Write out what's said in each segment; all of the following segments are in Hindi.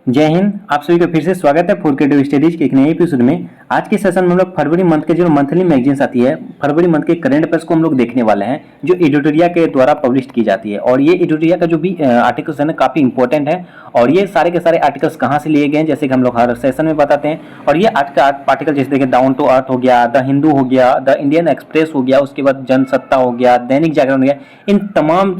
जय हिंद। आप सभी का फिर से स्वागत है फोर क्रिएटिव स्टडीज के एक नए एपिसोड में। आज के सेशन में हम लोग फरवरी मंथ के जो मंथली मैगजीन्स आती है, फरवरी मंथ के करंट अफेयर्स को हम लोग देखने वाले हैं, जो एडिटोरिया के द्वारा पब्लिश की जाती है। और ये एडिटोरिया का जो भी आर्टिकल्स है ना, काफी इंपॉर्टेंट है। और ये सारे के सारे आर्टिकल्स कहाँ से लिए गए हैं, जैसे कि हम लोग हर सेशन में बताते हैं। और ये आज का आर्टिकल जैसे देखिए, डाउन टू अर्थ हो गया, द हिंदू हो गया, द इंडियन एक्सप्रेस हो गया, उसके बाद जनसत्ता हो गया, दैनिक जागरण हो गया, इन तमाम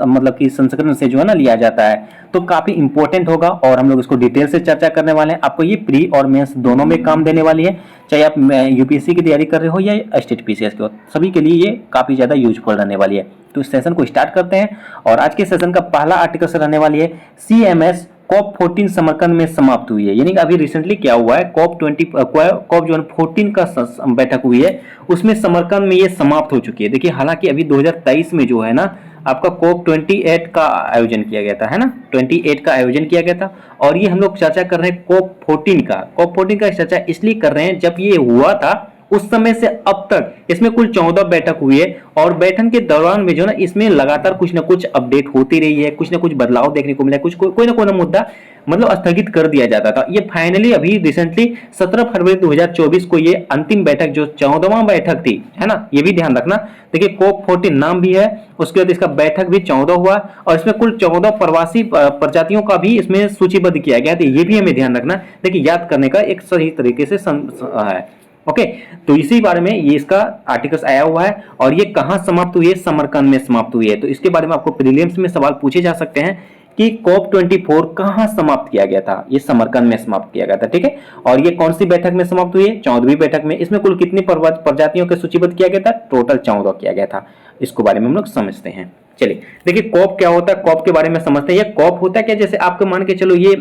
मतलब कि संस्करण से जो है ना लिया जाता है। तो काफी इंपॉर्टेंट होगा और हम लोग इसको डिटेल से चर्चा करने वाले हैं। आपको ये प्री और मेंस दोनों में काम देने वाली है, चाहे आप यूपीएससी की तैयारी कर रहे हो या स्टेट पीसीएस की हो, सभी के लिए ये काफी ज्यादा यूजफुल रहने वाली है। तो इस सेशन को स्टार्ट करते हैं और आज के सेशन का पहला आर्टिकल से रहने वाली है सीएमएस कॉप 14 समरकंद में समाप्त हुई है। यानी कि अभी रिसेंटली क्या हुआ है, कॉप 14 का बैठक हुई है, उसमें समरकंद में ये समाप्त हो चुकी है। देखिए, हालांकि अभी 2023 में जो है ना आपका कॉप 28 का आयोजन किया गया था, है ना, 28 का आयोजन किया गया था। और ये हम लोग चर्चा कर रहे हैं कॉप 14 का। कॉप 14 का चर्चा इसलिए कर रहे हैं, जब ये हुआ था उस समय से अब तक इसमें कुल 14 बैठक हुई है। और बैठक के दौरान में जो ना इसमें लगातार कुछ ना कुछ अपडेट होती रही है, कुछ ना कुछ बदलाव देखने को मिला, कुछ कोई ना कोई मुद्दा मतलब स्थगित कर दिया जाता था। ये फाइनली अभी रिसेंटली 17 फरवरी 2024 को ये अंतिम बैठक जो 14वां बैठक थी, है ना, ये भी ध्यान रखना। देखिए, कॉप 14 नाम भी है, उसके बाद इसका बैठक भी 14 हुआ और इसमें कुल 14 प्रवासी प्रजातियों का भी इसमें सूचीबद्ध किया गया। तो ये भी हमें ध्यान रखना, देखिए याद करने का एक सही तरीके से है। ओके, तो इसी बारे में ये इसका आर्टिकल्स आया हुआ है। और ये कहां समाप्त हुई है, समरकंद में समाप्त हुई है। तो इसके बारे में आपको प्रीलिम्स में सवाल पूछे जा सकते हैं कि कॉप 24 कहां समाप्त किया गया था। ये समरकंद में समाप्त किया गया था, ठीक है। और ये कौन सी बैठक में समाप्त हुई है, 14वीं बैठक में। इसमें कुल कितनी प्रजातियों के सूचीबद्ध किया गया था, टोटल 14 किया गया था। इसको बारे में हम लोग समझते हैं। चलिए देखिए, कॉप क्या होता है, कॉप के बारे में समझते हैं। ये कॉप होता है क्या, जैसे आपको मान के चलो ये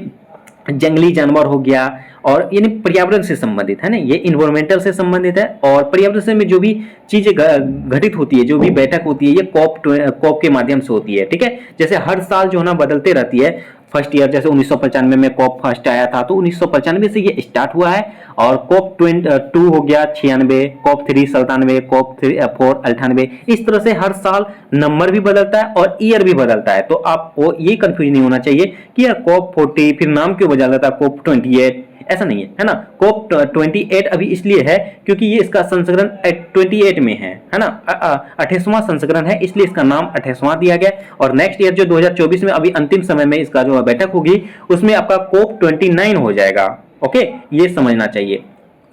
जंगली जानवर हो गया और यानी पर्यावरण से संबंधित है ना, ये इन्वायरमेंटल से संबंधित है। और पर्यावरण से में जो भी चीजें घटित होती है, जो भी बैठक होती है, ये कॉप के माध्यम से होती है, ठीक है। जैसे हर साल जो है ना बदलते रहती है। फर्स्ट ईयर जैसे 1995 में कॉप फर्स्ट आया था, तो 1995 से ये स्टार्ट हुआ है। और कॉप 2 हो गया 96, कॉप 3 97, कॉप 4 98। इस तरह से हर साल नंबर भी बदलता है और ईयर भी बदलता है। तो आपको ये कंफ्यूज नहीं होना चाहिए कि यार कॉप 40 फिर नाम क्यों बदल था कॉप 28, ऐसा नहीं है ना। कॉप 28 अभी इसलिए है क्योंकि ये इसका संस्करण 28 में है ना, 28वां संस्करण है, इसलिए इसका नाम 28वां दिया गया। और नेक्स्ट ईयर जो 2024 में अभी अंतिम समय में इसका जो बैठक होगी, उसमें आपका कॉप 29 हो जाएगा। ओके, ये समझना चाहिए,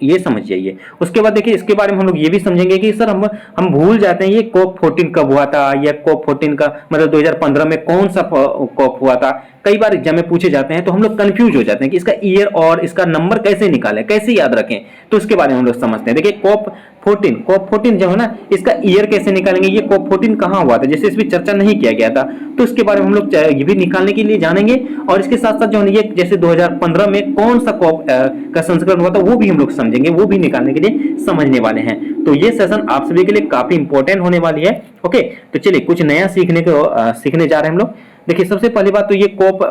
ये समझ जाइए। उसके बाद देखिए, इसके बारे में हम लोग ये भी समझेंगे कि सर हम भूल जाते हैं ये कॉप 14 कब हुआ था, या कॉप 14 का मतलब 2015 में कौन सा कॉप हुआ था। कई बार एग्जाम में पूछे जाते हैं तो हम लोग कंफ्यूज हो जाते हैं कि इसका ईयर और इसका नंबर कैसे निकालें, कैसे याद रखें। तो इसके बारे में हम लोग समझते हैं। देखिए, कॉप 14 जो है ना, इसका ईयर कैसे निकालेंगे, ये कॉप 14 कहां हुआ था, जैसे इस पर चर्चा नहीं किया गया था, तो इसके बारे में हम लोग ये भी निकालने के लिए जानेंगे। और इसके साथ साथ जो है ये जैसे 2015 में कौन सा कॉप का संस्करण हुआ था, वो भी हम लोग समझेंगे, वो भी निकालने के लिए समझने वाले हैं। तो ये सेशन आप सभी के लिए काफी इंपॉर्टेंट होने वाली है। ओके, तो चलिए कुछ नया सीखने जा रहे हैं हम लोग। देखिए, सबसे पहली बात तो ये कॉप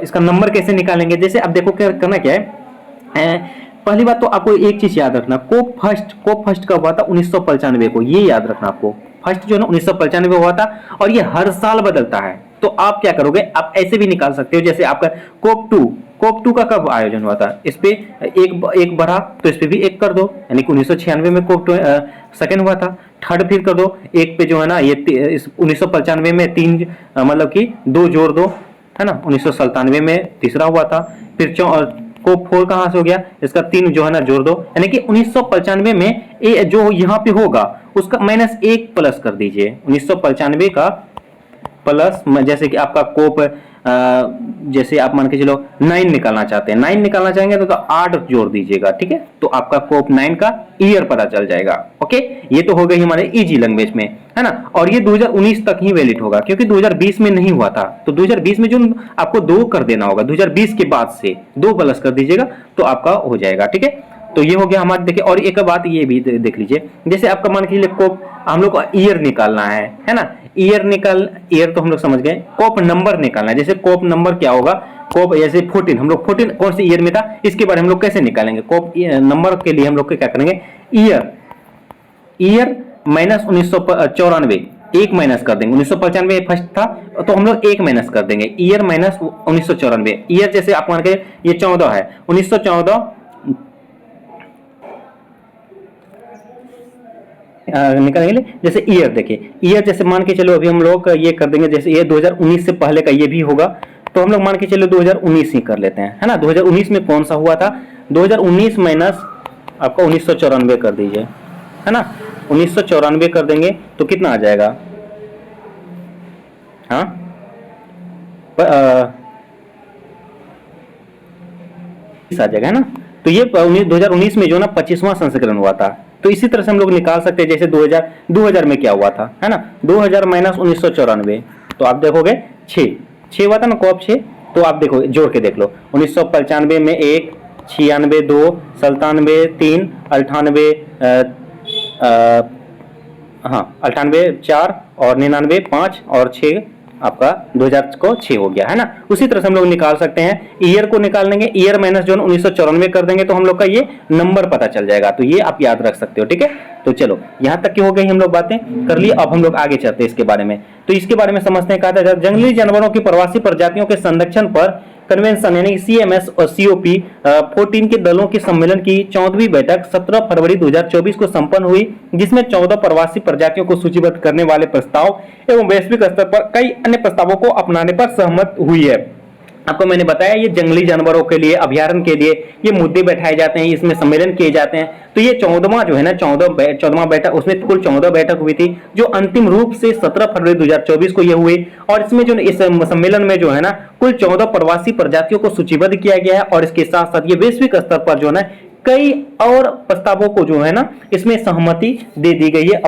इसका नंबर कैसे निकालेंगे। जैसे अब देखो क्या करना क्या है, पहली बात तो आपको एक चीज याद रखना, कॉप फर्स्ट कब हुआ था, 1995 को, ये याद रखना आपको। फर्स्ट जो है ना 1995 हुआ था और ये हर साल बदलता है। तो आप क्या करोगे, आप ऐसे भी निकाल सकते हो, जैसे आपका कॉप 2 का कब आयोजन हुआ था, इस पे एक बढ़ा तो इस पे भी एक कर दो, यानी कि 1996 में कॉप सेकंड हुआ था। थर्ड फिर कर दो, एक पे जो है ना ये 1995 में 3 मतलब कि 2 जोड़ दो, है ना। 1997 में तीसरा हुआ था। फिर कॉप 4 कहां से हो गया, इसका 3 जो है ना जोड़ दो, यानी कि 1995 में जो यहाँ पे होगा उसका -1 प्लस कर दीजिए। 1995 का प्लस, जैसे कि आपका कॉप जैसे आप मान के चलो 9 निकालना चाहते हैं, 9 निकालना चाहेंगे तो 8 जोड़ दीजिएगा, ठीक है। तो आपका कॉप 9 का ईयर पता चल जाएगा। ओके, ये तो हो गई हमारे इजी लैंग्वेज में, है ना। और ये 2019 तक ही वैलिड होगा क्योंकि 2020 में नहीं हुआ था। तो 2020 में जो आपको 2 कर देना होगा, 2020 के बाद से 2 प्लस कर दीजिएगा तो आपका हो जाएगा, ठीक है। तो ये हो गया हमारे। देखिए, और एक बात ये भी देख लीजिए, जैसे आपका मान के चलिए कॉप हम लोग को ईयर निकालना है ना। ईयर तो हम लोग समझ गए, कॉप नंबर निकालना है। जैसे कॉप नंबर क्या होगा, कॉप जैसे 14, हम लोग 14 कौन से ईयर में था, इसके बारे में हम लोग कैसे निकालेंगे। कॉप नंबर के लिए हम लोग क्या करेंगे, ईयर -1994, एक माइनस कर देंगे, 1995 फर्स्ट था तो हम लोग एक माइनस कर देंगे, ईयर माइनस 1994, ईयर जैसे आप मान के ये 14 है, 1914 निकालेंगे। जैसे ईयर देखिए, ईयर जैसे मान के चलो अभी हम लोग ये कर देंगे, जैसे ये 2019 से पहले का ये भी होगा, तो हम लोग मान के चलो 2019 ही कर लेते हैं, है ना। 2019 में कौन सा हुआ था, 2019 माइनस आपका 1994 कर दीजिए, है ना। 1994 कर देंगे तो कितना आ जाएगा, हाँ आ जाएगा, है ना। तो ये 2019 में जो ना 25वां संस्करण हुआ था। तो इसी तरह से हम लोग निकाल सकते हैं, जैसे 2000 में क्या हुआ था, है ना, 2000 माइनस 1994, तो आप देखोगे 6 हुआ था ना, कॉप 6, तो आप देखो जोड़ के देख लो, 1995 में 1, 96 2, 97 3, 98 हाँ 98 4 और 99 5 और 6 आपका 2000 को 6 हो गया, है ना। उसी तरह से हम लोग निकाल सकते हैं, ईयर को निकाल लेंगे, ईयर माइनस जो 1994 कर देंगे तो हम लोग का ये नंबर पता चल जाएगा। तो ये आप याद रख सकते हो, ठीक है। तो चलो यहाँ तक की हो गई, हम लोग बातें कर ली, अब हम लोग आगे चलते हैं इसके बारे में। तो इसके बारे में समझते हैं, कहा था जंगली जानवरों की प्रवासी प्रजातियों के संरक्षण पर कन्वेंशन यानी सीएमएस और सीओपी 14 के दलों के सम्मेलन की 14वीं बैठक 17 फरवरी 2024 को संपन्न हुई, जिसमें 14 प्रवासी प्रजातियों को सूचीबद्ध करने वाले प्रस्ताव एवं वैश्विक स्तर पर कई अन्य प्रस्तावों को अपनाने पर सहमत हुई है। आपको मैंने बताया ये जंगली जानवरों के लिए, अभ्यारण्य के लिए ये मुद्दे बैठाए जाते हैं, इसमें सम्मेलन किए जाते हैं। तो ये 14वां जो है ना 14वां बैठक, उसमें कुल 14 बैठक हुई थी, जो अंतिम रूप से 17 फरवरी 2024 को ये हुई। और इसमें जो इस सम्मेलन में जो है ना कुल 14 प्रवासी प्रजातियों को सूचीबद्ध किया गया है, और इसके साथ साथ ये वैश्विक स्तर पर जो है ना कई और प्रस्तावों को जो है ना इसमें सहमति दे दी गई है,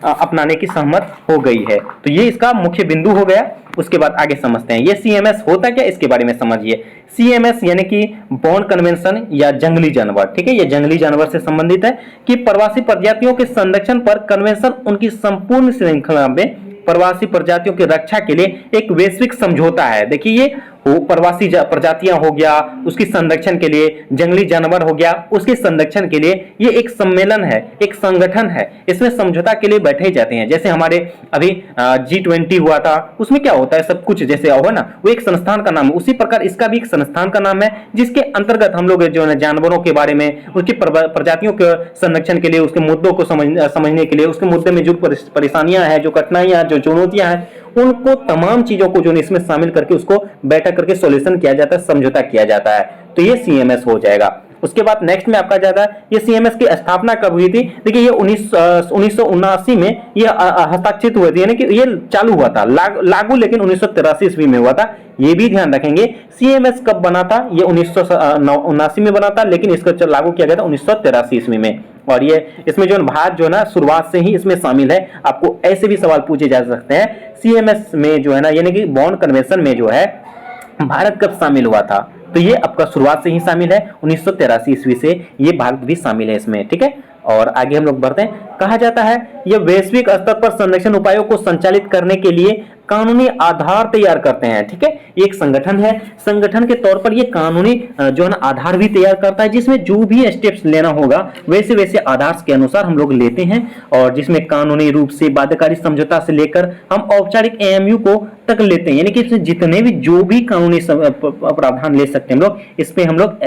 अपनाने की सहमत हो गई है। तो ये इसका मुख्य बिंदु हो गया। उसके बाद आगे समझते हैं ये सीएमएस होता क्या, इसके बारे में समझिए। सीएमएस यानी कि बॉर्न कन्वेंशन या जंगली जानवर, ठीक है, ये जंगली जानवर से संबंधित है कि प्रवासी प्रजातियों के संरक्षण पर कन्वेंशन उनकी संपूर्ण श्रृंखला में प्रवासी प्रजातियों की रक्षा के लिए एक वैश्विक समझौता है। देखिए ये प्रवासी प्रजातियां हो गया, उसकी संरक्षण के लिए जंगली जानवर हो गया, उसके संरक्षण के लिए ये एक सम्मेलन है, एक संगठन है, इसमें समझौता के लिए बैठे जाते हैं। जैसे हमारे अभी G20 हुआ था, उसमें क्या होता है सब कुछ जैसे हो ना, वो एक संस्थान का नाम है, उसी प्रकार इसका भी एक संस्थान का नाम है, जिसके अंतर्गत हम लोग जो है जानवरों के बारे में, उसकी प्रजातियों के संरक्षण के लिए, उसके मुद्दों को समझने के लिए, उसके मुद्दे में जो परेशानियां हैं, जो कठिनाइयां, जो चुनौतियां हैं, उनको तमाम चीजों को जो इसमें शामिल करके उसको बैठक करके सॉल्यूशन किया जाता है, समझौता किया जाता है। तो ये सीएमएस हो जाएगा। उसके बाद नेक्स्ट में आपका जाता है ये सीएमएस की स्थापना कब हुई थी। देखिए ये 1979 में ये हस्ताक्षरित हुए थे, यानी कि ये चालू हुआ था लागू, लेकिन 1983 ईस्वी में हुआ था। ये भी ध्यान रखेंगे सीएमएस कब बना था, ये 1979 में बना था, लेकिन इसको लागू किया गया था 1983 ईस्वी में। और ये इसमें जो भारत जो है ना शुरुआत से ही इसमें शामिल है। आपको ऐसे भी सवाल पूछे जा सकते हैं सीएमएस में जो है ना, यानी कि बॉर्न कन्वेंशन में जो है भारत कब शामिल हुआ था। तो ये आपका शुरुआत से ही शामिल है, 1983 ईस्वी से ये भारत भी शामिल है इसमें, ठीक है। और आगे हम लोग बढ़ते हैं। कहा जाता है ये वैश्विक स्तर पर संरक्षण उपायों को संचालित करने के लिए कानूनी आधार तैयार करते हैं, ठीक है। ये एक संगठन है, संगठन के तौर पर ये कानूनी जो है ना आधार भी तैयार करता है, जिसमें जो भी स्टेप्स लेना होगा वैसे वैसे आधार के अनुसार हम लोग लेते हैं, और जिसमें कानूनी रूप से बाध्यकारी समझौता से लेकर हम औपचारिक एएमयू को तक लेते हैं, यानी कि इसमें जितने भी जो भी कानूनी प्रावधान ले सकते हैं हम लोग, इस पे हम लोग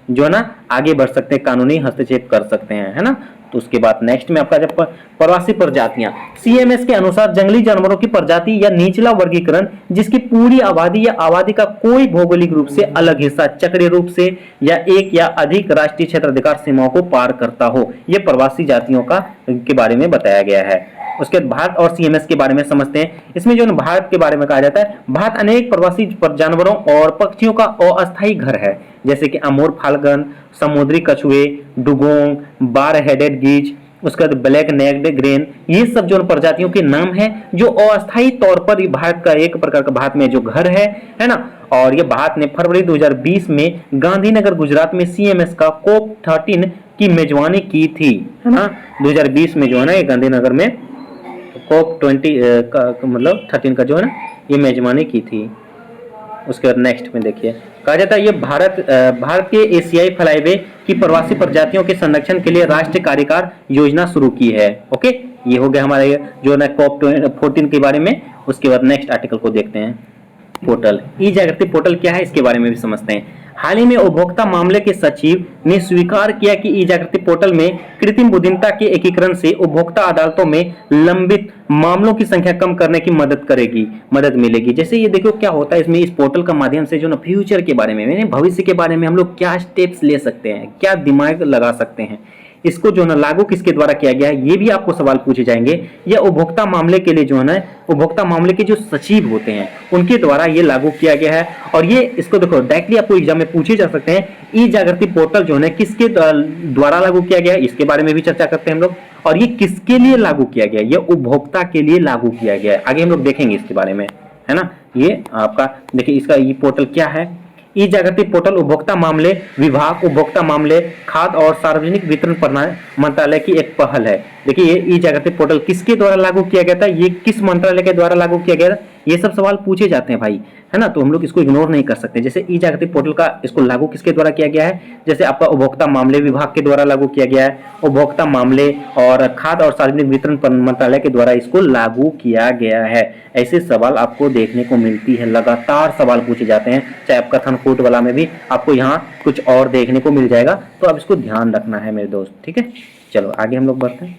जो है ना आगे बढ़ सकते हैं, कानूनी हस्तक्षेप कर सकते हैं, है ना। तो उसके बाद नेक्स्ट में आपका जब प्रवासी प्रजातियां, सीएमएस के अनुसार जंगली जानवरों की प्रजाति या निचला वर्गीकरण जिसकी पूरी आबादी या आबादी का कोई भौगोलिक रूप से अलग हिस्सा चक्रीय रूप से या एक या अधिक राष्ट्रीय क्षेत्राधिकार सीमाओं को पार करता हो, यह प्रवासी जातियों का के बारे में बताया गया है। उसके बाद भारत और सीएमएस के बारे में समझते हैं। इसमें जो भारत के बारे में कहा जाता है, भारत अनेक प्रवासी जानवरों और पक्षियों का अस्थायी घर है, जैसे कि अमोर फाल्कन, समुद्री कछुए, डुगोंग, बार हेडेड गीज, उसके बाद ब्लैक नेक्ड ग्रेन, ये सब जो प्रजातियों के नाम हैं जो अस्थायी तौर पर भारत का एक प्रकार का भारत में जो घर है ना। और ये भारत ने फरवरी 2020 में गांधीनगर गुजरात में सीएमएस का COP 13 की मेजबानी की थी, है ना। 2020 में जो है ना ये गांधीनगर में COP 20 का मतलब 13 का जो है ना ये मेजबानी की थी। उसके बाद नेक्स्ट में देखिए कहा जाता है ये भारत के एशियाई फलाइवे की प्रवासी प्रजातियों के संरक्षण के लिए राष्ट्रीय कार्यकार योजना शुरू की है। ओके, ये हो गया हमारा जो ना कॉप 14 के बारे में। उसके बाद नेक्स्ट आर्टिकल को देखते हैं, पोर्टल। ई जागृति पोर्टल क्या है इसके बारे में भी समझते हैं। हाल ही में उपभोक्ता मामले के सचिव ने स्वीकार किया कि ई जागृति पोर्टल में कृत्रिम बुद्धिमत्ता के एकीकरण से उपभोक्ता अदालतों में लंबित मामलों की संख्या कम करने की मदद मिलेगी। जैसे ये देखो क्या होता है इसमें, इस पोर्टल का माध्यम से जो ना फ्यूचर के बारे में, भविष्य के बारे में हम लोग क्या स्टेप्स ले सकते हैं, क्या दिमाग लगा सकते हैं, इसको जो है ना लागू किसके द्वारा किया गया है, ये भी आपको सवाल पूछे जाएंगे। या उपभोक्ता मामले के लिए जो है ना, उपभोक्ता मामले के जो सचिव होते हैं उनके द्वारा ये लागू किया गया है। और ये इसको देखो डायरेक्टली आपको एग्जाम में पूछे जा सकते हैं, ई जागृति पोर्टल जो है ना किसके द्वारा लागू किया गया है, इसके बारे में भी चर्चा करते हैं हम लोग। और ये किसके लिए लागू किया गया है, ये उपभोक्ता के लिए लागू किया गया है। आगे हम लोग देखेंगे इसके बारे में, है ना। ये आपका देखिए इसका ई पोर्टल क्या है। ई जागृति पोर्टल उपभोक्ता मामले विभाग, उपभोक्ता मामले, खाद्य और सार्वजनिक वितरण मंत्रालय की एक पहल है। देखिए ये ई जागृति पोर्टल किसके द्वारा लागू किया गया था, ये किस मंत्रालय के द्वारा लागू किया गया था, ये सब सवाल पूछे जाते हैं भाई, है ना। तो हम लोग इसको इग्नोर नहीं कर सकते। जैसे ई जागृति पोर्टल का इसको लागू किसके द्वारा किया गया है, जैसे आपका उपभोक्ता मामले विभाग के द्वारा लागू किया गया है, उपभोक्ता मामले और खाद्य और सार्वजनिक वितरण मंत्रालय के द्वारा इसको लागू किया गया है। ऐसे सवाल आपको देखने को मिलती है, लगातार सवाल पूछे जाते हैं, चाहे आपका कथन कोट वाला में भी आपको यहाँ कुछ और देखने को मिल जाएगा। तो अब इसको ध्यान रखना है मेरे दोस्त, ठीक है। चलो आगे हम लोग बढ़ते हैं।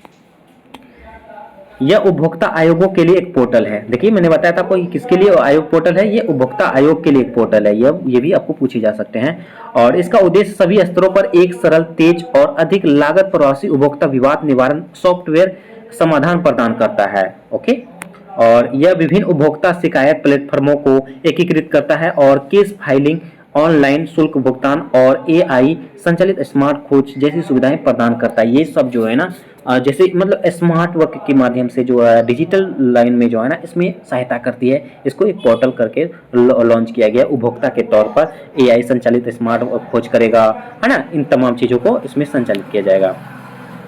यह उपभोक्ता आयोगों के लिए एक पोर्टल है। देखिए मैंने बताया था आपको किसके लिए आयोग पोर्टल है, ये उपभोक्ता आयोग के लिए एक पोर्टल है। ये भी आपको पूछे जा सकते हैं। और इसका उद्देश्य सभी स्तरों पर एक सरल, तेज और अधिक लागत प्रवासी उपभोक्ता विवाद निवारण सॉफ्टवेयर समाधान प्रदान करता है। ओके। और यह विभिन्न उपभोक्ता शिकायत प्लेटफॉर्मों को एकीकृत करता है और केस फाइलिंग, ऑनलाइन शुल्क भुगतान और एआई संचालित स्मार्ट खोज जैसी सुविधाएं प्रदान करता है। ये सब जो है ना जैसे मतलब स्मार्ट वर्क के माध्यम से जो है डिजिटल लाइन में जो है ना इसमें सहायता करती है। इसको एक पोर्टल करके लॉन्च किया गया उपभोक्ता के तौर पर। एआई संचालित स्मार्ट खोज करेगा, है ना, इन तमाम चीज़ों को इसमें संचालित किया जाएगा।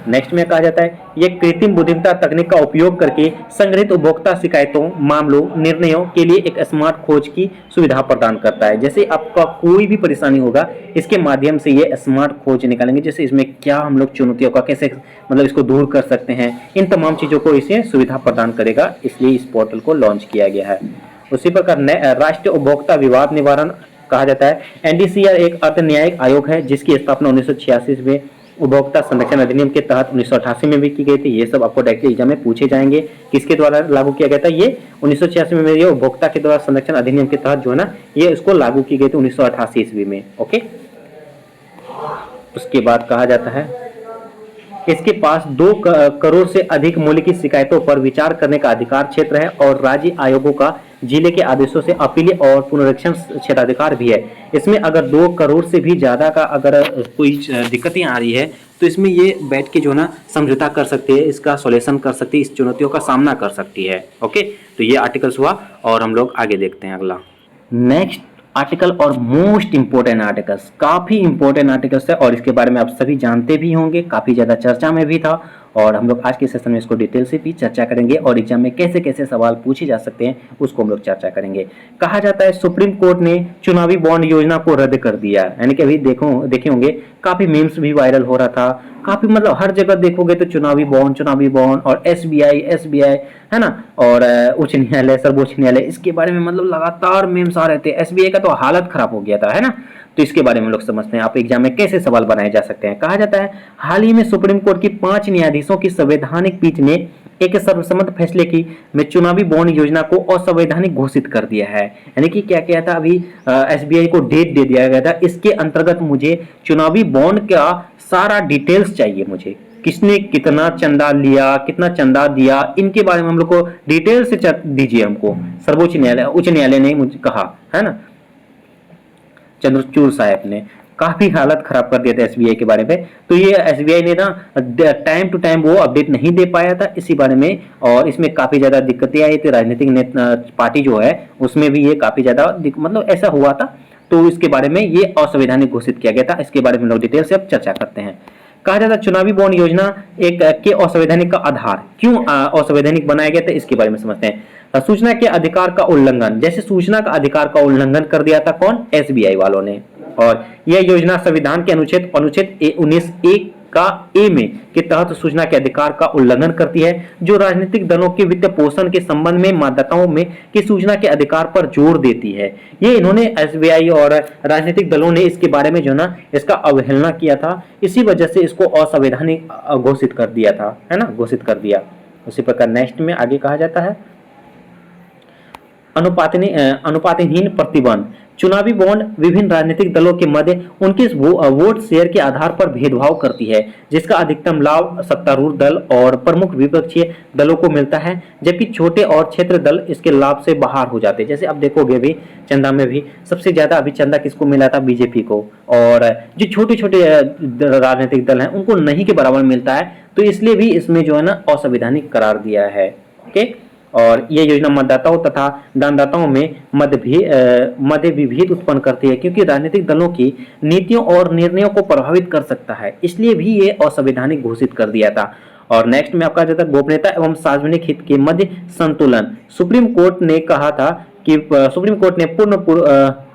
नेक्स्ट में कहा जाता है यह कृत्रिम बुद्धिमत्ता तकनीक का उपयोग करके संग्रहित उपभोक्ता शिकायतों, मामलों, निर्णयों के लिए एक स्मार्ट खोज की सुविधा प्रदान करता है। जैसे आपका कोई भी परेशानी होगा इसके माध्यम से ये स्मार्ट खोज निकालेंगे, जैसे इसमें क्या हम लोग चुनौतियों का कैसे मतलब इसको दूर कर सकते हैं, इन तमाम चीज़ों को इसे सुविधा प्रदान करेगा, इसलिए इस पोर्टल को लॉन्च किया गया है। उसी प्रकार राष्ट्रीय उपभोक्ता विवाद निवारण कहा जाता है। एनडीसीआर एक अर्ध न्यायिक आयोग है जिसकी स्थापना 1986 में उपभोक्ता संरक्षण अधिनियम के तहत 1988 में भी की गई थी। ये सब आपको डायरेक्टली एग्जाम में पूछे जाएंगे, किसके द्वारा लागू किया गया था, ये 1986 में ये उपभोक्ता के द्वारा संरक्षण अधिनियम के तहत जो है ना ये इसको लागू की गई थी 1988 ईस्वी में। ओके। उसके बाद कहा जाता है इसके पास 2 करोड़ से अधिक मूल्य की शिकायतों पर विचार करने का अधिकार क्षेत्र है और राज्य आयोगों का जिले के आदेशों से अपील और पुनरीक्षण क्षेत्राधिकार भी है। इसमें अगर 2 करोड़ से भी ज़्यादा का अगर कोई दिक्कतें आ रही है तो इसमें ये बैठ के जो ना समझौता कर सकती है, इसका सॉल्यूशन कर सकती है, इस चुनौतियों का सामना कर सकती है। ओके। तो ये आर्टिकल्स हुआ और हम लोग आगे देखते हैं अगला नेक्स्ट आर्टिकल और मोस्ट इंपोर्टेंट आर्टिकल्स। काफ़ी इंपोर्टेंट आर्टिकल्स है और इसके बारे में आप सभी जानते भी होंगे, काफ़ी ज़्यादा चर्चा में भी था और हम लोग आज के सेशन में इसको डिटेल से भी चर्चा करेंगे और एग्जाम में कैसे कैसे सवाल पूछे जा सकते हैं उसको हम लोग चर्चा करेंगे। कहा जाता है सुप्रीम कोर्ट ने चुनावी बॉन्ड योजना को रद्द कर दिया, यानी कि अभी देखे होंगे काफ़ी मीम्स भी वायरल हो रहा था, काफ़ी मतलब हर जगह देखोगे तो चुनावी बॉन्ड और एसबीआई है ना, और उच्च न्यायालय, सर्वोच्च न्यायालय, इसके बारे में मतलब लगातार मीम्स आ रहे थे। एसबीआई का तो हालत खराब हो गया था, है ना। तो इसके बारे में लोग समझते हैं आप एग्जाम में कैसे सवाल बनाए जा सकते हैं। कहा जाता है हाल ही में सुप्रीम कोर्ट की 5 न्यायाधीशों की संवैधानिक पीठ ने एक सर्वसम्मत फैसले की में चुनावी बॉन्ड योजना को असंवैधानिक घोषित कर दिया है। यानी कि क्या किया था, अभी एसबीआई को डेट दे दिया गया था, इसके अंतर्गत मुझे चुनावी बॉन्ड का सारा डिटेल्स चाहिए, मुझे किसने कितना चंदा लिया, कितना चंदा दिया, इनके बारे में हम लोग को डिटेल से दीजिए हमको। सर्वोच्च न्यायालय, उच्च न्यायालय ने मुझे कहा, है ना, चंद्रचूड़ साहब ने काफी हालत खराब कर दिया था एसबीआई के बारे में। तो ये एसबीआई ने ना टाइम टू टाइम वो अपडेट नहीं दे पाया था इसी बारे में और इसमें काफी ज्यादा दिक्कतें आई थी। राजनीतिक पार्टी जो है उसमें भी ये काफी ज्यादा मतलब ऐसा हुआ था, तो इसके बारे में ये असंवैधानिक घोषित किया गया था। इसके बारे में लोग डिटेल से अब चर्चा करते हैं। कहा जाता है चुनावी बॉन्ड योजना एक के असंवैधानिक का आधार क्यों असंवैधानिक बनाया गया था, इसके बारे में समझते हैं। सूचना के अधिकार का उल्लंघन, जैसे सूचना का अधिकार का उल्लंघन कर दिया था कौन, एसबीआई वालों ने। और यह योजना संविधान के अनुच्छेद 19(1) का ए में के तहत सूचना के अधिकार का उल्लंघन करती है, जो राजनीतिक दलों के वित्त पोषण के संबंध में मतदाताओं में की सूचना के अधिकार पर जोर देती है। ये इन्होंने एसबीआई और राजनीतिक दलों ने इसके बारे में जो ना इसका अवहेलना किया था, इसी वजह से इसको असंवैधानिक घोषित कर दिया था, है ना, घोषित कर दिया। उसी प्रकार नेक्स्ट में आगे कहा जाता है अनुपातहीन प्रतिबंध। चुनावी बॉन्ड विभिन्न राजनीतिक दलों के मध्य उनके वोट शेयर के आधार पर भेदभाव करती है, जिसका अधिकतम लाभ सत्तारूढ़ दल और प्रमुख विपक्षीय दलों को मिलता है, जबकि छोटे और क्षेत्र दल इसके लाभ से बाहर हो जाते हैं। जैसे अब देखोगे भी चंदा में भी सबसे ज्यादा अभी चंदा किसको मिला था, बीजेपी को, और जो छोटे छोटे राजनीतिक दल हैं उनको नहीं के बराबर मिलता है, तो इसलिए भी इसमें जो है ना असंवैधानिक करार दिया है। ओके, और ये योजना मतदाताओं तथा दानदाताओं में मध्य विभेद उत्पन्न करती है, क्योंकि राजनीतिक दलों की नीतियों और निर्णयों को प्रभावित कर सकता है, इसलिए भी ये असंवैधानिक घोषित कर दिया था। और नेक्स्ट में आपका जाता है गोपनीयता एवं सार्वजनिक हित के मध्य संतुलन। सुप्रीम कोर्ट ने कहा था कि सुप्रीम कोर्ट ने पूर्ण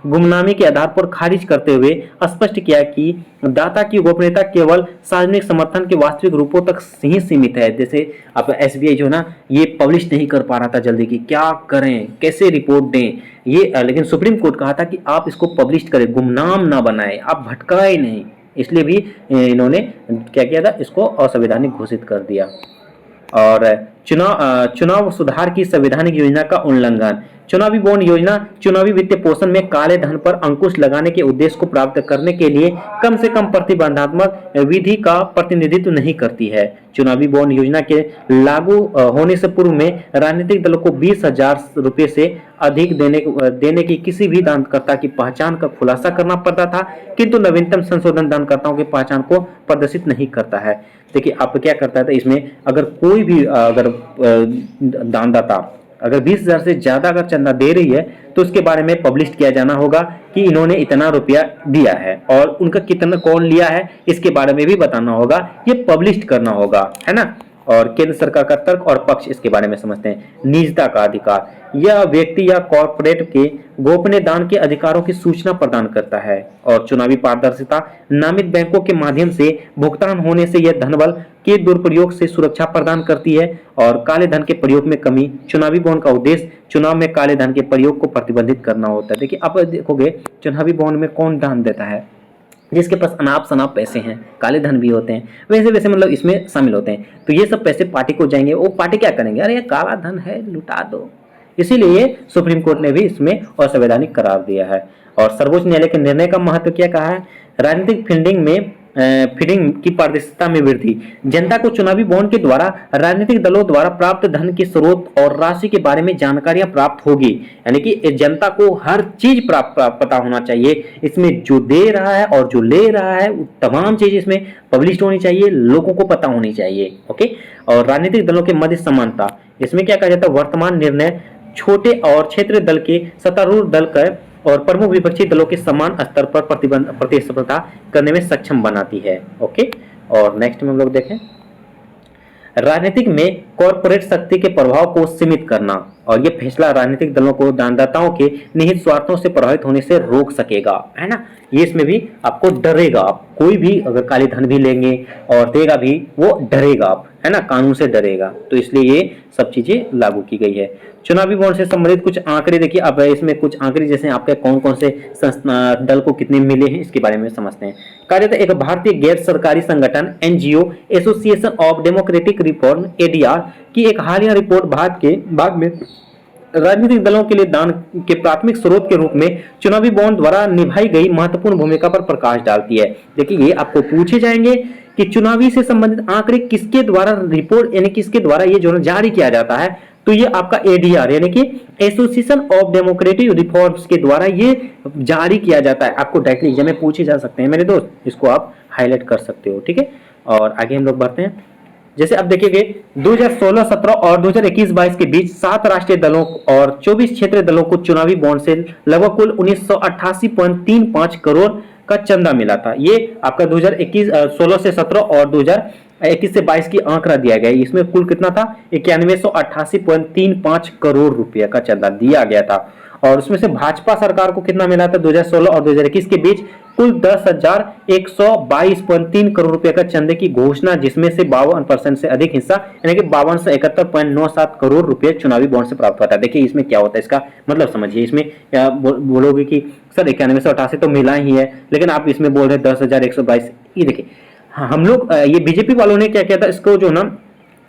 गुमनामी के आधार पर खारिज करते हुए स्पष्ट किया कि दाता की गोपनीयता केवल सार्वजनिक समर्थन के वास्तविक रूपों तक ही सीमित है। जैसे अब एसबीआई जो ना ये पब्लिश नहीं कर पा रहा था जल्दी, की क्या करें, कैसे रिपोर्ट दें ये, लेकिन सुप्रीम कोर्ट कहा था कि आप इसको पब्लिश करें, गुमनाम ना बनाए, आप भटकाए नहीं, इसलिए भी इन्होंने क्या किया था, इसको असंवैधानिक घोषित कर दिया। और चुनाव सुधार की संवैधानिक योजना का उल्लंघन। चुनावी बॉन्ड योजना चुनावी वित्तीय पोषण में काले धन पर अंकुश लगाने के उद्देश्य को प्राप्त करने के लिए कम से कम प्रतिबंधात्मक विधि का प्रतिनिधित्व नहीं करती है। चुनावी बॉन्ड योजना के लागू होने से पूर्व में राजनीतिक दलों को 20,000 रुपये से अधिक देने की किसी भी दानकर्ता की पहचान का खुलासा करना पड़ता था, किंतु नवीनतम संशोधन दानकर्ताओं की पहचान को प्रदर्शित नहीं करता है। देखिए आप क्या करता है, इसमें अगर कोई भी दानदाता अगर 20,000 से ज्यादा अगर चंदा दे रही है तो उसके बारे में पब्लिश किया जाना होगा कि इन्होंने इतना रुपया दिया है और उनका कितना कौन लिया है इसके बारे में भी बताना होगा, ये पब्लिश करना होगा, है ना। और केंद्र सरकार का तर्क और पक्ष इसके बारे में समझते हैं। निजता का अधिकार, यह व्यक्ति या कॉर्पोरेट के गोपनीय दान के अधिकारों की सूचना प्रदान करता है। और चुनावी पारदर्शिता, नामित बैंकों के माध्यम से भुगतान होने से यह धनबल के दुरुपयोग से सुरक्षा प्रदान करती है। और काले धन के प्रयोग में कमी, चुनावी बॉन्ड का उद्देश्य चुनाव में काले धन के प्रयोग को प्रतिबंधित करना होता है। देखिए आप देखोगे चुनावी बॉन्ड में कौन दान देता है, जिसके पास अनाप शनाप पैसे हैं, काले धन भी होते हैं, वैसे वैसे मतलब इसमें शामिल होते हैं, तो ये सब पैसे पार्टी को जाएंगे, वो पार्टी क्या करेंगे, अरे ये काला धन है लुटा दो, इसीलिए सुप्रीम कोर्ट ने भी इसमें असंवैधानिक करार दिया है। और सर्वोच्च न्यायालय के निर्णय का महत्व क्या कहा है, राजनीतिक फंडिंग की पारदर्शिता में वृद्धि। जनता को चुनावी बॉन्ड के द्वारा राजनीतिक दलों द्वारा प्राप्त धन के स्रोत और राशि के बारे में जानकारियां प्राप्त होगी, यानी कि जनता को हर चीज पता होना चाहिए, इसमें जो दे रहा है और जो ले रहा है तमाम चीज इसमें पब्लिश होनी चाहिए, लोगों को पता होनी चाहिए। ओके, और राजनीतिक दलों के मध्य समानता, इसमें क्या कहा जाता है, वर्तमान निर्णय छोटे और क्षेत्रीय दल के सत्तारूढ़ दल का और प्रमुख विपक्षी दलों के समान स्तर पर प्रतिस्पर्धा करने में सक्षम बनाती है। ओके, और नेक्स्ट में हम लोग देखें राजनीतिक में कॉर्पोरेट शक्ति के प्रभाव को सीमित करना, और ये फैसला राजनीतिक दलों को दानदाताओं के निहित स्वार्थों से प्रभावित होने से रोक सकेगा, है ना। ये इसमें भी आपको डरेगा, आप कोई भी अगर काले धन भी लेंगे और देगा भी वो डरेगा, आप है ना, कानून से डरेगा, तो इसलिए ये सब चीजें लागू की गई है। चुनावी बॉन्ड से संबंधित कुछ आंकड़े देखिए, अब इसमें कुछ आंकड़े जैसे आपके कौन कौन से दल को कितने मिले हैं इसके बारे में समझते हैं। कार्य एक भारतीय गैर सरकारी संगठन NGO association of democratic reform ADR की एक हालिया रिपोर्ट भाग में राजनीतिक दलों के लिए दान के प्राथमिक स्रोत के रूप में चुनावी बॉन्ड द्वारा निभाई गई महत्वपूर्ण भूमिका पर प्रकाश डालती है। देखिए ये आपको पूछे जाएंगे कि चुनावी से संबंधित आंकड़े किसके द्वारा रिपोर्ट यानी किसके द्वारा ये जो जारी किया जाता है, तो ये आपका एडीआर यानी कि एसोसिएशन ऑफ डेमोक्रेटिक रिफॉर्म्स के द्वारा ये जारी किया जाता है। आपको डायरेक्टली एग्जाम में पूछे जा सकते हैं मेरे दोस्त, इसको आप हाईलाइट कर सकते हो, ठीक है। और आगे हम लोग बढ़ते हैं। जैसे अब देखिए 2016-17 और 2021-22 के बीच 7 राष्ट्रीय दलों और 24 क्षेत्रीय दलों को चुनावी बॉन्ड से लगभग कुल 1988.35 करोड़ का चंदा मिला था। ये आपका 2016 से 17 और 2021 से 22 की आंकड़ा दिया गया है। इसमें कुल कितना था, 9188.35 करोड़ रुपया का चंदा दिया गया था। और उसमें से भाजपा सरकार को कितना मिला था 2016 और 2021 के बीच, कुल 10,122.3 करोड़ रुपए का चंदे की घोषणा, जिसमें से 52% से अधिक हिस्सा यानी कि 5271.97 करोड़ रुपए चुनावी बॉन्ड से प्राप्त होता है। देखिए इसमें क्या होता है, इसका मतलब समझिए। इसमें बोलोगे कि सर 9188 तो मिला ही है, लेकिन आप इसमें बोल रहे 10,122। ये देखिए हम लोग ये बीजेपी वालों ने क्या किया था, इसको जो ना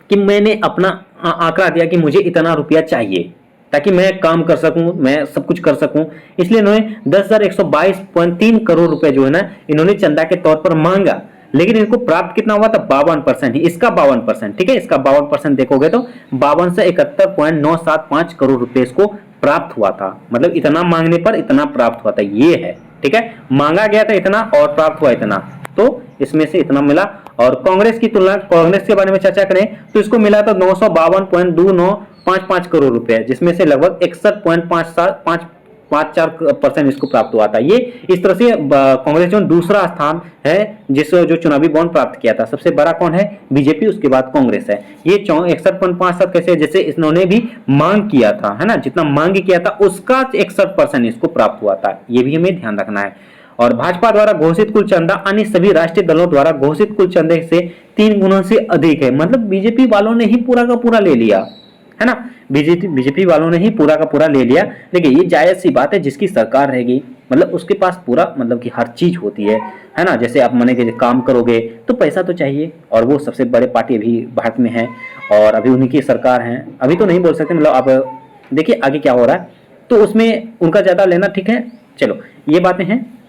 कि मैंने अपना आंकड़ा दिया कि मुझे इतना रुपया चाहिए ताकि मैं काम कर सकूं, मैं सब कुछ कर सकूं, इसलिए इन्होंने 10,122.3 करोड़ रुपए जो है ना इन्होंने चंदा के तौर पर मांगा, लेकिन इनको प्राप्त कितना हुआ था 52% ही, इसका 52%, ठीक है, इसका 52% देखोगे तो 52 से 71.975 करोड़ रुपए इसको प्राप्त हुआ था। मतलब इतना मांगने पर इतना प्राप्त हुआ था, ये है, ठीक है, मांगा गया था इतना और प्राप्त हुआ इतना, तो इसमें से इतना मिला। और कांग्रेस की तुलना, कांग्रेस के बारे में चर्चा करें तो इसको मिला था 952.2955 करोड़ रुपए, जिसमें से लगभग 61.54% इसको प्राप्त हुआ था। ये इस तरह से कांग्रेस जो दूसरा स्थान है जिस जो चुनावी बॉन्ड प्राप्त किया था। सबसे बड़ा कौन है, बीजेपी, उसके बाद कांग्रेस है। ये 61.57 कैसे, जैसे इन्होंने भी मांग किया था, है ना, जितना मांग किया था उसका 61% इसको प्राप्त हुआ था, ये भी हमें ध्यान रखना है। और भाजपा द्वारा घोषित कुल चंदा अन्य सभी राष्ट्रीय दलों द्वारा घोषित कुल चंदे से 3 गुना से अधिक है। मतलब बीजेपी वालों ने ही पूरा का पूरा ले लिया, है ना, बीजेपी वालों ने ही पूरा का पूरा ले लिया। देखिए ये जायज सी बात है, जिसकी सरकार रहेगी मतलब उसके पास पूरा मतलब कि हर चीज होती है ना। जैसे आप माने कि काम करोगे तो पैसा तो चाहिए, और वो सबसे बड़े पार्टी अभी भारत में है और अभी उन्हीं की सरकार है। अभी तो नहीं बोल सकते, मतलब आप देखिए आगे क्या हो रहा है, तो उसमें उनका ज्यादा लेना ठीक है, चलो ये बातें हैं।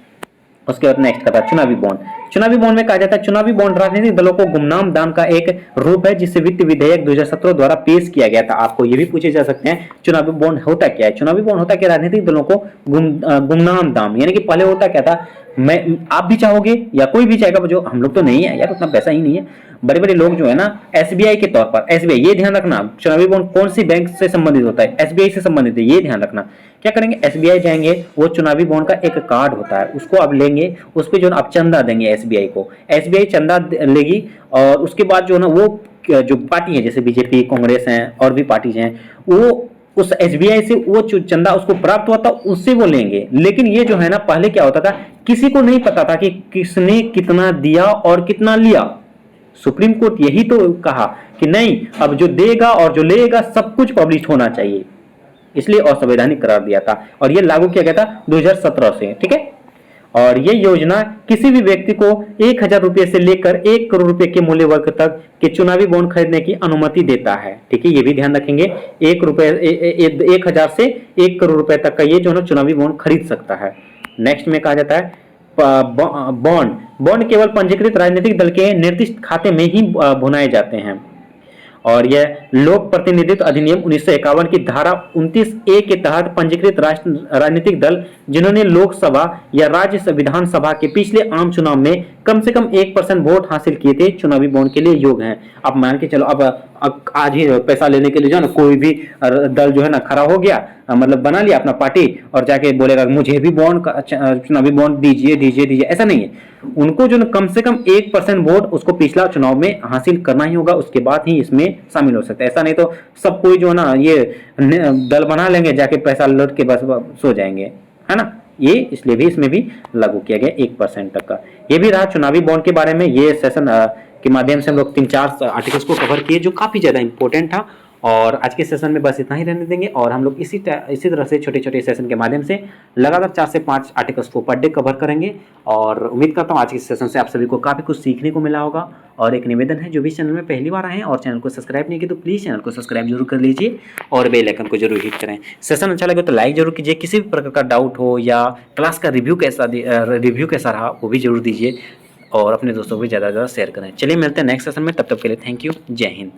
उसके बाद नेक्स्ट का था चुनावी बॉन्ड। चुनावी बॉन्ड में कहा जाता है चुनावी बॉन्ड राजनीतिक दलों को गुमनाम दान का एक रूप है जिसे वित्त विधेयक 2017 द्वारा पेश किया गया था। आपको ये भी पूछे जा सकते हैं चुनावी बॉन्ड होता क्या है। चुनावी बॉन्ड होता क्या, राजनीतिक दलों को गुमनाम दान, यानी कि पहले होता क्या था, मैं आप भी चाहोगे या कोई भी चाहेगा, जो हम लोग तो नहीं है यार, उतना पैसा ही नहीं है, बड़े बड़े लोग जो है ना एसबीआई के तौर पर, एसबीआई, ये ध्यान रखना चुनावी बॉन्ड कौन सी बैंक से संबंधित होता है, एसबीआई से संबंधित है, ये ध्यान रखना। क्या करेंगे, एसबीआई जाएंगे, वो चुनावी बॉन्ड का एक कार्ड होता है, उसको आप लेंगे, उस पर जो आप चंदा देंगे एसबीआई को, एसबीआई चंदा लेगी, और उसके बाद जो है ना वो जो पार्टी है जैसे बीजेपी, कांग्रेस हैं और भी पार्टीज हैं, वो उस एसबीआई से वो चंदा उसको प्राप्त हुआ था उससे वो लेंगे। लेकिन ये जो है ना पहले क्या होता था, किसी को नहीं पता था कि किसने कितना दिया और कितना लिया। सुप्रीम कोर्ट यही तो कहा कि नहीं, अब जो देगा और जो लेगा सब कुछ पब्लिश होना चाहिए, इसलिए असंवैधानिक करार दिया था, और ये लागू किया गया था 2017 से, ठीक है। और ये योजना किसी भी व्यक्ति को 1,000 रुपए से लेकर 1 करोड़ रुपए के मूल्य वर्ग तक के चुनावी बॉन्ड खरीदने की अनुमति देता है, ठीक है, ये भी ध्यान रखेंगे। 1,000 से 1 करोड़ रुपए तक का ये जो है चुनावी बॉन्ड खरीद सकता है। नेक्स्ट में कहा जाता है बॉन्ड केवल पंजीकृत राजनीतिक दल के निर्दिष्ट खाते में ही भुनाए जाते हैं, और यह लोक प्रतिनिधित्व अधिनियम 1951 की धारा 29A के तहत पंजीकृत राजनीतिक दल जिन्होंने लोकसभा या राज्य विधानसभा के पिछले आम चुनाव में कम से कम 1% वोट हासिल किए थे चुनावी बॉन्ड के लिए योग्य हैं। अब मान के चलो, अब आज ही पैसा लेने के लिए जो है ना कोई भी दल जो है ना खड़ा हो गया, मतलब बना लिया अपना पार्टी, और जाके बोलेगा मुझे भी बॉन्ड चुनावी बॉन्ड दीजिए दीजिए दीजिए, ऐसा नहीं है। उनको जो कम से कम 1% वोट उसको पिछला चुनाव में हासिल करना ही होगा, उसके बाद ही इसमें शामिल हो सकता है। ऐसा नहीं तो सब कोई जो है ना ये दल बना लेंगे, जाके पैसा लौट के बस सो जाएंगे, है ना। ये इसलिए भी इसमें भी लागू किया गया 1% तक का। ये भी रहा चुनावी बॉन्ड के बारे में। ये सेशन के माध्यम से हम लोग 3-4 आर्टिकल्स को कवर किए जो काफी ज्यादा इंपॉर्टेंट था, और आज के सेशन में बस इतना ही रहने देंगे। और हम लोग इसी तरह से छोटे छोटे सेशन के माध्यम से लगातार 4 से 5 आर्टिकल्स को पर डे कवर करेंगे, और उम्मीद करता हूँ आज के सेशन से आप सभी को काफ़ी कुछ सीखने को मिला होगा। और एक निवेदन है, जो भी चैनल में पहली बार आए हैं और चैनल को सब्सक्राइब नहीं किया तो प्लीज़ चैनल को सब्सक्राइब जरूर कर लीजिए, और बेल आइकन को जरूर हिट करें। सेशन अच्छा लगे तो लाइक जरूर कीजिए, किसी भी प्रकार का डाउट हो या क्लास का रिव्यू कैसा रहा वो भी जरूर दीजिए, और अपने दोस्तों को भी ज़्यादा से ज़्यादा शेयर करें। चलिए मिलते हैं नेक्स्ट सेशन में, तब तक के लिए थैंक यू, जय हिंद।